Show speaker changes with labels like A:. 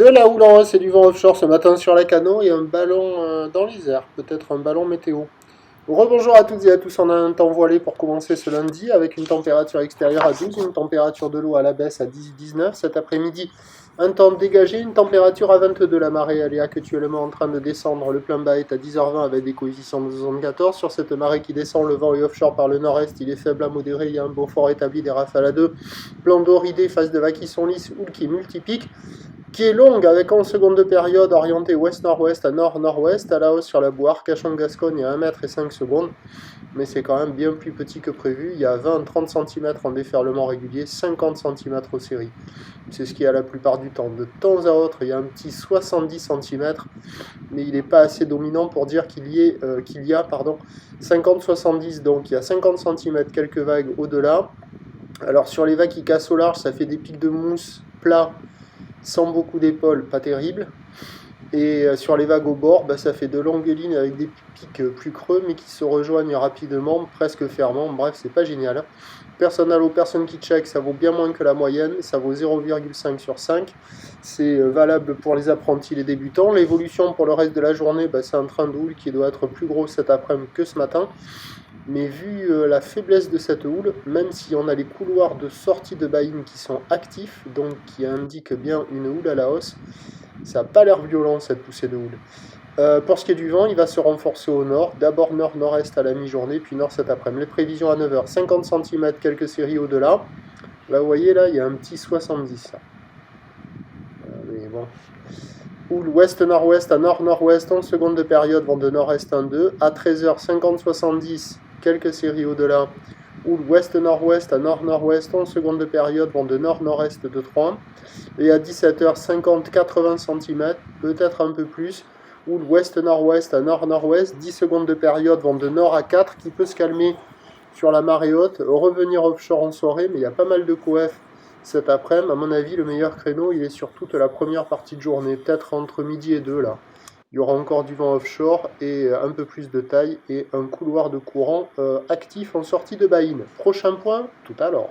A: De la houle en hausse et du vent offshore ce matin sur la Cano et un ballon dans l'Isère, peut-être un ballon météo. Rebonjour à toutes et à tous, on a un temps voilé pour commencer ce lundi avec une température extérieure à 12, une température de l'eau à la baisse à 10-19. Cet après-midi, un temps dégagé, une température à 22. La marée elle est actuellement en train de descendre. Le plein bas est à 10h20 avec des coefficients de 74. Sur cette marée qui descend, le vent est offshore par le nord-est, il est faible à modéré, il y a un beau fort établi, des rafales à 2. Plan d'eau ridé, phase de vagues qui sont lisses, houle qui multiplique, qui est longue avec 11 secondes de période orientée ouest-nord-ouest à nord-nord-ouest, à la hausse sur la boire, Cachan-Gascogne à 1 mètre et 5 secondes, mais c'est quand même bien plus petit que prévu, il y a 20-30 cm en déferlement régulier, 50 cm aux séries, c'est ce qu'il y a la plupart du temps. De temps à autre, il y a un petit 70 cm, mais il n'est pas assez dominant pour dire qu'il y a 50-70, donc il y a 50 cm, quelques vagues au-delà. Alors sur les vagues qui cassent au large, ça fait des pics de mousse plats, sans beaucoup d'épaules, pas terrible. Et sur les vagues au bord, ça fait de longues lignes avec des pics plus creux, mais qui se rejoignent rapidement, presque fermant. Bref, c'est pas génial. Personne à l'eau, personne qui check, ça vaut bien moins que la moyenne. Ça vaut 0,5 sur 5. C'est valable pour les apprentis, les débutants. L'évolution pour le reste de la journée, c'est un train de houle qui doit être plus gros cet après-midi que ce matin. Mais vu la faiblesse de cette houle, même si on a les couloirs de sortie de baïne qui sont actifs, donc qui indiquent bien une houle à la hausse, ça n'a pas l'air violent cette poussée de houle. Pour ce qui est du vent, il va se renforcer au nord, d'abord nord-nord-est à la mi-journée, puis nord cet après-midi. Les prévisions à 9h, 50 cm, quelques séries au-delà. Là, vous voyez, là, il y a un petit 70. Mais bon. Houle ouest-nord-ouest à nord-nord-ouest, 11 secondes de période, vent de nord-est 1-2. À 13h, 50-70, quelques séries au-delà. Houle ouest-nord-ouest à nord-nord-ouest, 11 secondes de période, vent de nord-nord-est de 3. Et à 17h, 50-80 cm, peut-être un peu plus. Houle ouest-nord-ouest à nord-nord-ouest, 10 secondes de période, vent de nord à 4, qui peut se calmer sur la marée haute, revenir offshore en soirée, mais il y a pas mal de coef cet après-midi. À mon avis, le meilleur créneau, il est sur toute la première partie de journée, peut-être entre midi et 2 là. Il y aura encore du vent offshore et un peu plus de taille et un couloir de courant actif en sortie de baïne. Prochain point, tout à l'heure.